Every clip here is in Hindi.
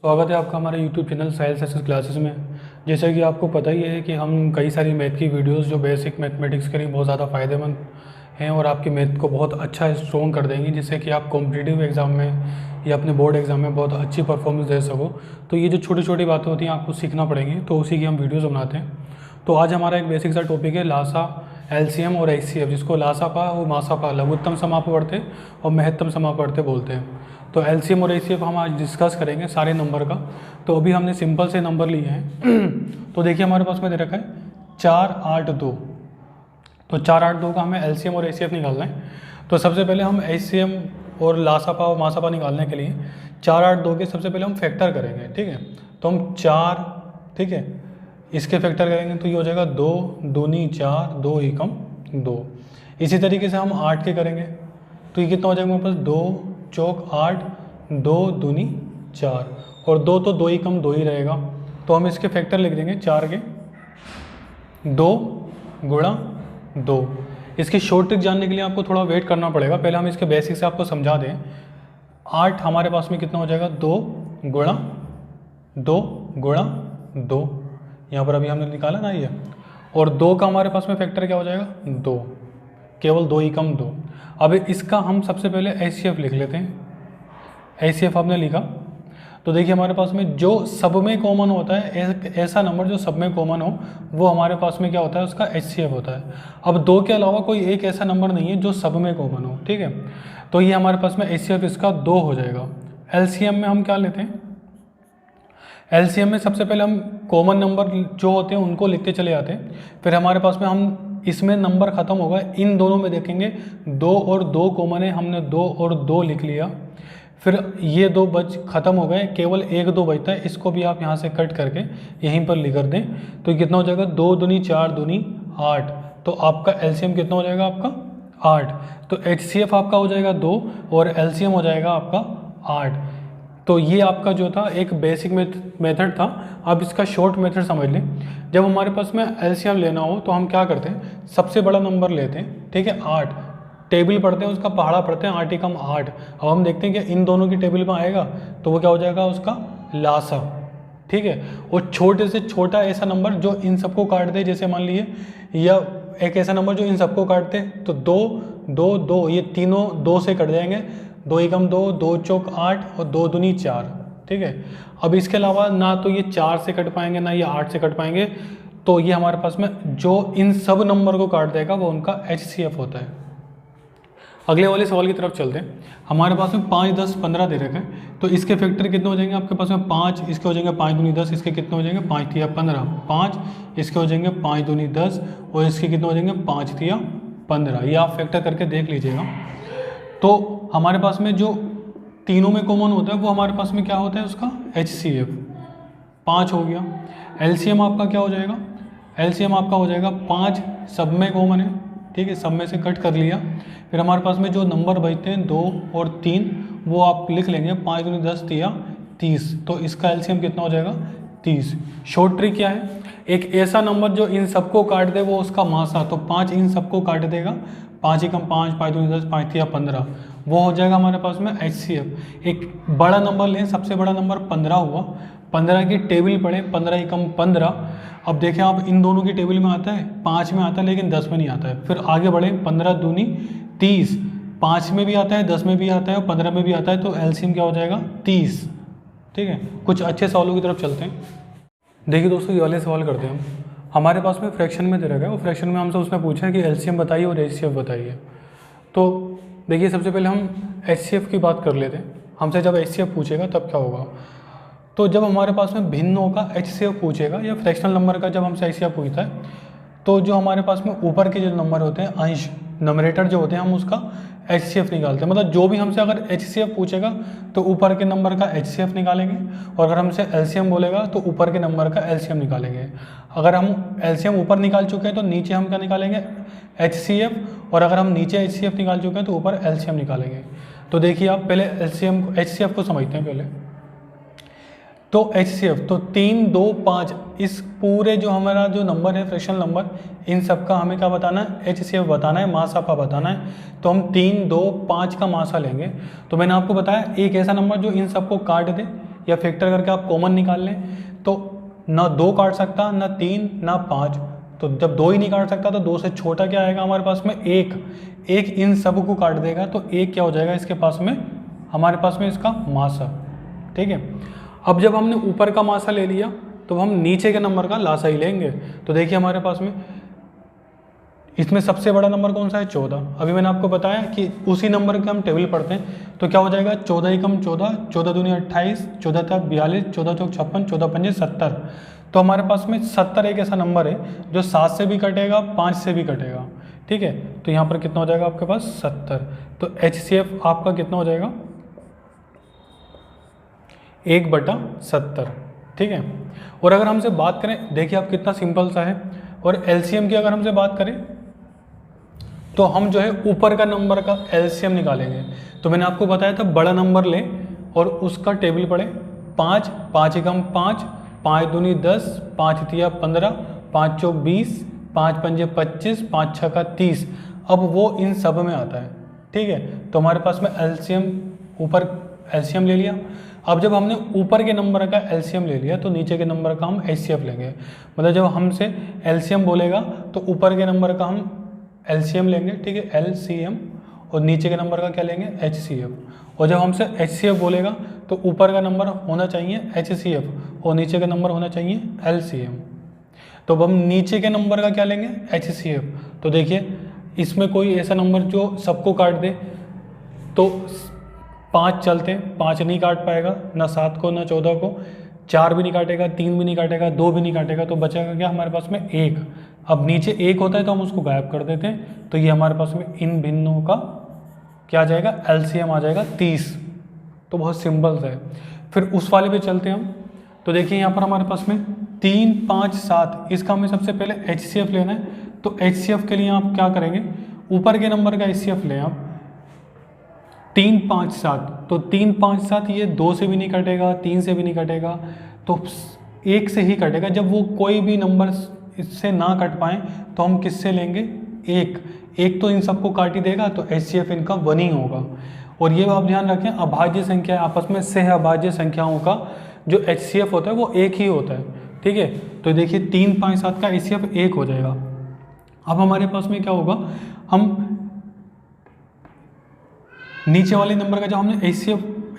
स्वागत है आपका हमारे YouTube चैनल साहिल सक्सेस क्लासेस में। जैसा कि आपको पता ही है कि हम कई सारी मैथ की वीडियोस जो बेसिक मैथमेटिक्स के लिए बहुत ज़्यादा फ़ायदेमंद हैं और आपकी मैथ को बहुत अच्छा स्ट्रॉन्ग कर देंगी, जिससे कि आप कॉम्पिटिटिव एग्ज़ाम में या अपने बोर्ड एग्ज़ाम में बहुत अच्छी परफॉर्मेंस दे सको। तो ये जो छोटी छोटी बातें होती हैं आपको सीखना पड़ेंगी, तो उसी की हम वीडियोज़ बनाते हैं। तो आज हमारा एक बेसिक सा टॉपिक है लासा, LCM और HCF, जिसको लासापा और मासापा लघुत्तम समापवर्ती और महत्तम समापवर्ती बोलते हैं। तो LCM और HCF हम आज डिस्कस करेंगे सारे नंबर का। तो अभी हमने सिंपल से नंबर लिए हैं। तो देखिए हमारे पास में दे रखा है 4, 8, 2। तो 4, 8, 2 का हमें LCM और HCF निकालना है। तो सबसे पहले हम HCM और लासापा और मासापा निकालने के लिए 4, 8, 2 के सबसे पहले हम फैक्टर करेंगे, ठीक है। तो हम 4, ठीक है, इसके फैक्टर करेंगे तो ये हो जाएगा 2 दूनी 4, 2 एकम 2। इसी तरीके से हम 8 के करेंगे तो ये कितना हो जाएगा हमारे पास 2 चौक 8, 2 दूनी 4 और 2 तो 2 एकम 2 ही रहेगा। तो हम इसके फैक्टर लिख देंगे 4 के 2 गुणा 2। इसकी शॉर्ट ट्रिक जानने के लिए आपको थोड़ा वेट करना पड़ेगा, पहले हम इसके बेसिक से आपको समझा दें। 8 हमारे पास में कितना हो जाएगा 2 गुणा 2, यहाँ पर अभी हमने निकाला ना ये, और 2 का हमारे पास में फैक्टर क्या हो जाएगा 2, केवल 2 एकम 2। अब इसका हम सबसे पहले HCF लिख लेते हैं। HCF आपने लिखा तो देखिए हमारे पास में जो सब में कॉमन होता है, एक ऐसा नंबर जो सब में कॉमन हो वो हमारे पास में क्या होता है, उसका HCF होता है। अब 2 के अलावा कोई एक ऐसा नंबर नहीं है जो सब में कॉमन हो, ठीक है। तो ये हमारे पास में HCF इसका 2 हो जाएगा। LCM में हम क्या लेते हैं, LCM में सबसे पहले हम कॉमन नंबर जो होते हैं उनको लिखते चले जाते हैं। फिर हमारे पास में हम इसमें नंबर ख़त्म होगा, इन दोनों में देखेंगे 2 और 2 कॉमन है, हमने 2 और 2 लिख लिया। फिर ये 2 ख़त्म हो गए, केवल 1 2 बचता है, इसको भी आप यहाँ से कट करके यहीं पर लिख दें तो कितना हो जाएगा 2 दूनी 4 दूनी 8। तो आपका LCM कितना हो जाएगा आपका 8। तो HCF आपका हो जाएगा 2 और LCM हो जाएगा आपका 8। तो ये आपका जो था एक बेसिक मेथड था। अब इसका शॉर्ट मेथड समझ लें। जब हमारे पास में LCM लेना हो तो हम क्या करते हैं, सबसे बड़ा नंबर लेते हैं, ठीक है, 8। टेबल पढ़ते हैं उसका, पहाड़ा पढ़ते हैं 8 एकम 8। अब हम देखते हैं कि इन दोनों की टेबल में आएगा तो वो क्या हो जाएगा उसका लासा, ठीक है। और छोटे से छोटा ऐसा नंबर जो इन सबको काट दे, जैसे मान लीजिए, या एक ऐसा नंबर जो इन सबको काट दे, तो 2 2 2 ये तीनों 2 से कट जाएंगे, 2 एकम 2, 2 चौक 8 और 2 दूनी 4, ठीक है। अब इसके अलावा ना तो ये 4 से कट पाएंगे ना ये 8 से कट पाएंगे, तो ये हमारे पास में जो इन सब नंबर को काट देगा वो उनका HCF होता है। अगले वाले सवाल की तरफ चलते हैं। हमारे पास में 5, 10, 15 दे रखे हैं, तो इसके फैक्टर कितने हो जाएंगे आपके पास में 5, इसके हो जाएंगे 5 दूनी 10, इसके कितने हो जाएंगे 5 तिया 15, 5 इसके हो जाएंगे 5 दूनी 10 और इसके कितने हो जाएंगे 5 तिया 15। ये आप फैक्टर करके देख लीजिएगा। तो हमारे पास में जो तीनों में कॉमन होता है वो हमारे पास में क्या होता है, उसका HCF 5 हो गया। LCM आपका क्या हो जाएगा, LCM आपका हो जाएगा 5 सब में कॉमन है, ठीक है, सब में से कट कर लिया। फिर हमारे पास में जो नंबर बचते हैं 2 और 3 वो आप लिख लेंगे, 5 दूनी 10 तिया 30। तो इसका LCM कितना हो जाएगा 30। शॉर्ट ट्रिक क्या है, एक ऐसा नंबर जो इन सबको काट दे वो उसका मासा, तो 5 इन सबको काट देगा, 5 एकम 5, 5 दूनी 10, 5 तिया 15, वो हो जाएगा हमारे पास में HCF। एक बड़ा नंबर लें, सबसे बड़ा नंबर 15 हुआ, 15 की टेबल पढ़ें, 15 एकम 15। अब देखें आप इन दोनों की टेबल में आता है, 5 में आता है लेकिन 10 में नहीं आता है। फिर आगे बढ़ें, 15 दूनी 30, 5 में भी आता है, 10 में भी आता है और 15 में भी आता है, तो LCM क्या हो जाएगा 30, ठीक है। कुछ अच्छे सवालों की तरफ चलते हैं। देखिए दोस्तों, ये वाले सवाल करते हैं हम। हमारे पास में फ्रैक्शन में दे रखा है, वो फ्रैक्शन में हमसे उसने पूछा है कि LCM बताइए और HCF बताइए। तो देखिए सबसे पहले हम HCF की बात कर लेते हैं। हमसे जब HCF पूछेगा तब क्या होगा, तो जब हमारे पास में भिन्नों का HCF पूछेगा या फ्रैक्शनल नंबर का जब हमसे HCF पूछता है, तो जो हमारे पास में ऊपर के जो नंबर होते हैं, अंश नंबरेटर जो होते हैं, हम उसका HCF निकालते हैं। मतलब जो भी हमसे अगर HCF पूछेगा तो ऊपर के नंबर का HCF निकालेंगे, और अगर हमसे LCM बोलेगा तो ऊपर के नंबर का LCM निकालेंगे। अगर हम LCM ऊपर निकाल चुके हैं तो नीचे हम क्या निकालेंगे HCF, और अगर हम नीचे HCF निकाल चुके हैं तो ऊपर LCM निकालेंगे। तो देखिए आप पहले HCF को समझते हैं पहले। तो HCF तो 3 2 5, इस पूरे जो हमारा जो नंबर है फ्रैक्शनल नंबर, इन सब का हमें क्या बताना है, HCF बताना है, मासापा बताना है। तो हम 3 2 5 का मासा लेंगे। तो मैंने आपको बताया एक ऐसा नंबर जो इन सबको काट दे, या फैक्टर करके आप कॉमन निकाल लें तो ना 2 काट सकता, ना 3, ना 5। तो जब 2 ही नहीं काट सकता तो 2 से छोटा क्या आएगा हमारे पास में 1। इन सब को काट देगा तो 1 क्या हो जाएगा इसके पास में, हमारे पास में इसका मासा। ठीक है, अब जब हमने ऊपर का मासा ले लिया तो हम नीचे के नंबर का लासा ही लेंगे। तो देखिए हमारे पास में इसमें सबसे बड़ा नंबर कौन सा है, 14। अभी मैंने आपको बताया कि उसी नंबर के हम टेबल पढ़ते हैं तो क्या हो जाएगा, 14 एकम 14, 14 दूनी 28, 14 तक 42, 14 चौक 56, 14 पंजे 70। तो हमारे पास में 70 एक ऐसा नंबर है जो 7 से भी कटेगा, 5 से भी कटेगा। ठीक है, तो यहाँ पर कितना हो जाएगा आपके पास 70। तो HCF आपका कितना हो जाएगा 1/70। ठीक है, और अगर हमसे बात करें, देखिए आप कितना सिंपल सा है। और LCM की अगर हमसे बात करें तो हम जो है ऊपर का नंबर का LCM निकालेंगे। तो मैंने आपको बताया था बड़ा नंबर लें और उसका टेबल पढ़े। 5, 5 एकम 5, 5 दूनी 10, 5 तिया 15, 5 चौक 20, 5 पंजे 25, 5 छक्का 30। अब वो इन सब में आता है। ठीक है, तो हमारे पास में LCM ऊपर LCM ले लिया। अब जब हमने ऊपर के नंबर का LCM ले लिया तो नीचे के नंबर का हम HCF लेंगे। मतलब जब हमसे LCM बोलेगा तो ऊपर के नंबर का हम LCM लेंगे। ठीक है, LCM, और नीचे के नंबर का क्या लेंगे, HCF। और जब हमसे HCF बोलेगा तो ऊपर का नंबर होना चाहिए HCF और नीचे का नंबर होना चाहिए LCM। तो अब हम नीचे के नंबर का क्या लेंगे, HCF। तो देखिए इसमें कोई ऐसा नंबर जो सबको काट दे, तो 5 चलते हैं, 5 नहीं काट पाएगा, ना 7 को ना 14 को, 4 भी नहीं काटेगा, 3 भी नहीं काटेगा, 2 भी नहीं काटेगा, तो बचेगा क्या हमारे पास में 1। अब नीचे 1 होता है तो हम उसको गायब कर देते हैं। तो ये हमारे पास में इन भिन्नों का क्या आ जाएगा, LCM आ जाएगा 30। तो बहुत सिंपल सा है। फिर उस वाले पे चलते हैं हम। तो देखिए यहाँ पर हमारे पास में 3, 5, 7, इसका हमें सबसे पहले HCF लेना है। तो HCF के लिए आप क्या करेंगे, ऊपर के नंबर का HCF लें आप 3, 5, 7। तो 3, 5, 7 ये 2 से भी नहीं कटेगा, 3 से भी नहीं कटेगा, तो 1 से ही कटेगा। जब वो कोई भी नंबर इससे ना कट पाए तो हम किससे लेंगे, 1 तो इन सबको काट ही देगा, तो HCF इनका 1 ही होगा। और ये आप ध्यान रखें, अभाज्य संख्या आपस में सह अभाज्य संख्याओं का जो HCF होता है वो 1 ही होता है। ठीक है, तो देखिए 3, 5, 7 का HCF 1 हो जाएगा। अब हमारे पास में क्या होगा, हम नीचे वाले नंबर का जब हमने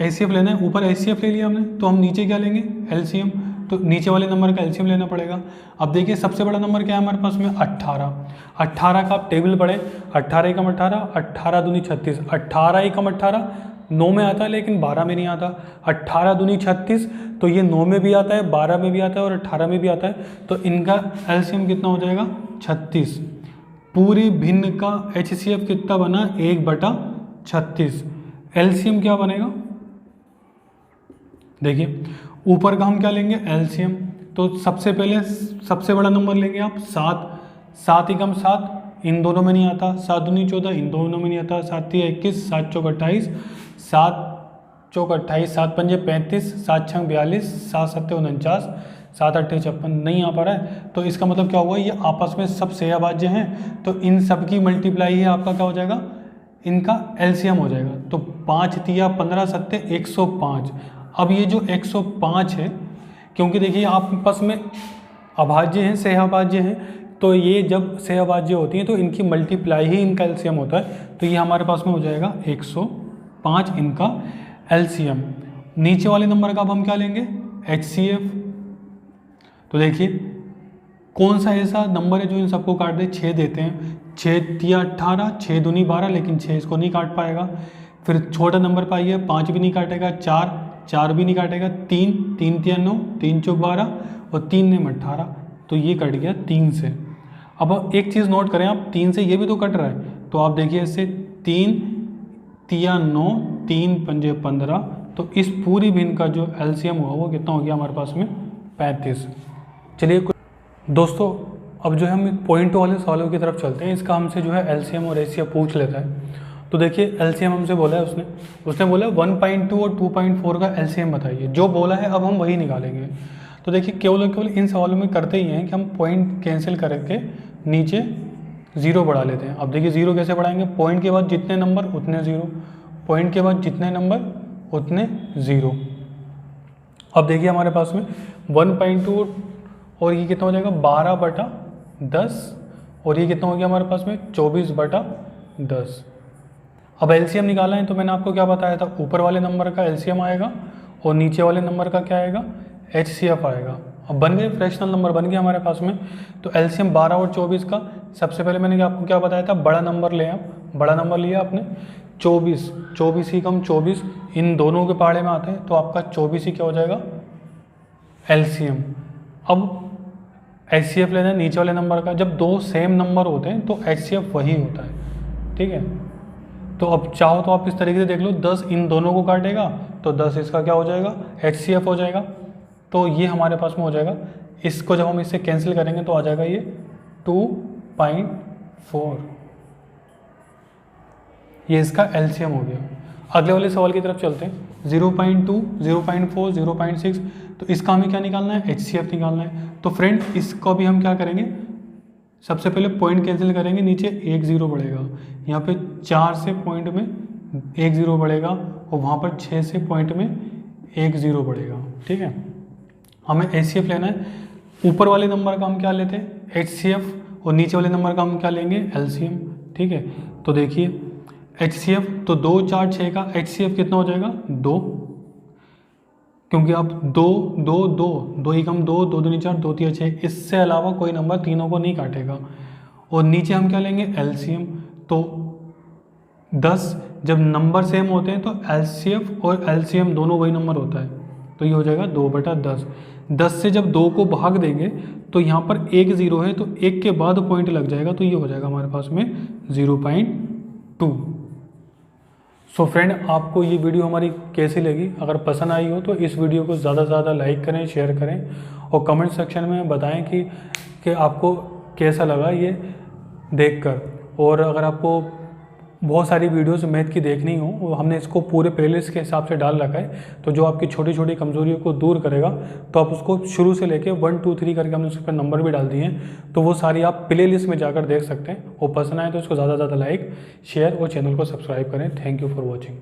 HCF लेना है, ऊपर HCF ले लिया हमने, तो हम नीचे क्या लेंगे, LCM। तो नीचे वाले नंबर का LCM लेना पड़ेगा। अब देखिए सबसे बड़ा नंबर क्या है हमारे पास में, 18। 18 का आप टेबल पढ़ें, 18 एकम 18, 18 दूनी 36, 18 एकम 18 9 में आता है लेकिन 12 में नहीं आता। 18 दूनी 36, तो ये 9 में भी आता है, 12 में भी आता है और 18 में भी आता है। तो इनका LCM कितना हो जाएगा, 36। पूरी भिन्न का HCF कितना बना, 1/36। LCM क्या बनेगा, देखिए ऊपर का हम क्या लेंगे, LCM। तो सबसे पहले सबसे बड़ा नंबर लेंगे आप 7। 7 एकम 7, इन दोनों में नहीं आता। 7 दूनी 14, इन दोनों में नहीं आता। 7 तिया 21, 7 चौक 28, 7 चौक 28, 7 पंजे 35, 7 छंग 42, 7 सत्ते 49, 7 अट्ठे 56, नहीं आ पा रहा है। तो इसका मतलब क्या हुआ, ये आपस में सब सहअभाज्य हैं, तो इन सब की मल्टीप्लाई है आपका क्या हो जाएगा, इनका LCM हो जाएगा। तो 5 तिया 15 सत्ते 105। अब ये जो 105 है, क्योंकि देखिए आपस में अभाज्य हैं, सहअभाज्य हैं, तो ये जब सहअभाज्य होती हैं तो इनकी मल्टीप्लाई ही इनका LCM होता है। तो ये हमारे पास में हो जाएगा 105 इनका LCM। नीचे वाले नंबर का अब हम क्या लेंगे, HCF। तो देखिए कौन सा ऐसा नंबर है जो इन सबको काट दे, 6 देते हैं। 6 तिया 18, 6 दूनी 12, लेकिन 6 इसको नहीं काट पाएगा। फिर छोटा नंबर पाइए, 5 भी नहीं काटेगा, 4 भी नहीं काटेगा, 3 तिया 9, 3 चौक 12 और 3 ने 18, तो ये कट गया 3 से। अब एक चीज़ नोट करें आप, 3 से ये भी तो कट रहा है, तो आप देखिए इससे 3 तिया 9, 3 पंजे 15, तो इस पूरी भिन्न का जो LCM हुआ वो कितना हो गया हमारे पास में, 35। चलिए दोस्तों, अब जो है हम पॉइंट वाले सवालों की तरफ चलते हैं। इसका हमसे जो है LCM और HCF पूछ लेता है। तो देखिए LCM हमसे बोला है, उसने बोला 1.2 और 2.4 का LCM बताइए। जो बोला है अब हम वही निकालेंगे। तो देखिए केवल इन सवालों में करते ही हैं कि हम पॉइंट कैंसिल करके नीचे 0 बढ़ा लेते हैं। अब देखिए 0 कैसे बढ़ाएंगे, पॉइंट के बाद जितने नंबर उतने 0, पॉइंट के बाद जितने नंबर उतने 0। अब देखिए हमारे पास में 1.2 और ये कितना हो जाएगा 12/10 और ये कितना हो गया हमारे पास में 24/10। अब एलसीएम निकालना है तो मैंने आपको क्या बताया था, ऊपर वाले नंबर का एलसीएम आएगा और नीचे वाले नंबर का क्या आएगा, एचसीएफ आएगा। अब बन गए, फ्रैक्शनल नंबर बन गया हमारे पास में। तो एलसीएम 12 और 24 का सबसे पहले मैंने आपको क्या बताया था, बड़ा नंबर ले आप, बड़ा नंबर लिया आपने 24, 24 ही कम 24, इन दोनों के पहाड़े में आते हैं तो आपका 24 ही क्या हो जाएगा एलसीएम। अब एचसीएफ लेना है नीचे वाले नंबर का। जब दो सेम नंबर होते हैं तो एचसीएफ वही होता है, ठीक है। तो अब चाहो तो आप इस तरीके से देख लो, 10 इन दोनों को काटेगा तो 10 इसका क्या हो जाएगा, एचसीएफ हो जाएगा। तो ये हमारे पास में हो जाएगा। इसको जब हम इससे कैंसिल करेंगे तो आ जाएगा ये 2.4, ये इसका एलसीएम हो गया। अगले वाले सवाल की तरफ चलते हैं। 0.2, 0.4, 0.6, तो इसका हमें क्या निकालना है, एचसीएफ निकालना है। तो फ्रेंड इसको भी हम क्या करेंगे, सबसे पहले पॉइंट कैंसिल करेंगे, नीचे 1 0 बढ़ेगा, यहाँ पे 4 से पॉइंट में 1 0 बढ़ेगा और वहाँ पर 6 से पॉइंट में 1 0 बढ़ेगा, ठीक है। हमें एचसीएफ लेना है। ऊपर वाले नंबर का हम क्या लेते हैं, एचसीएफ, और नीचे वाले नंबर का हम क्या लेंगे, एलसीएम, ठीक है। तो देखिए एचसीएफ तो 2 4 6 का एचसीएफ कितना हो जाएगा 2, क्योंकि आप 2 2 2 2 ही कम 2 2 2 4 2 3 6, इससे अलावा कोई नंबर तीनों को नहीं काटेगा। और नीचे हम क्या लेंगे, एलसीएम। तो 10 जब नंबर सेम होते हैं तो एलसीएफ और एलसीएम दोनों वही नंबर होता है, तो ये हो जाएगा 2/10। 10 से जब 2 को भाग देंगे तो यहाँ पर 1 0 है तो 1 के बाद पॉइंट लग जाएगा, तो ये हो जाएगा हमारे पास में 0.2। सो फ्रेंड, आपको ये वीडियो हमारी कैसी लगी? अगर पसंद आई हो तो इस वीडियो को ज़्यादा से ज़्यादा लाइक करें, शेयर करें और कमेंट सेक्शन में बताएं कि आपको कैसा लगा ये देखकर। और अगर आपको बहुत सारी वीडियोस मैथ की देखनी हो, हमने इसको पूरे प्लेलिस्ट के हिसाब से डाल रखा है, तो जो आपकी छोटी छोटी कमजोरियों को दूर करेगा, तो आप उसको शुरू से लेके 1 2 3 करके हमने उस पर नंबर भी डाल दिए हैं, तो वो सारी आप प्लेलिस्ट में जाकर देख सकते हैं। और पसंद आए तो इसको ज़्यादा से ज़्यादा लाइक, शेयर और चैनल को सब्सक्राइब करें। Thank you for watching.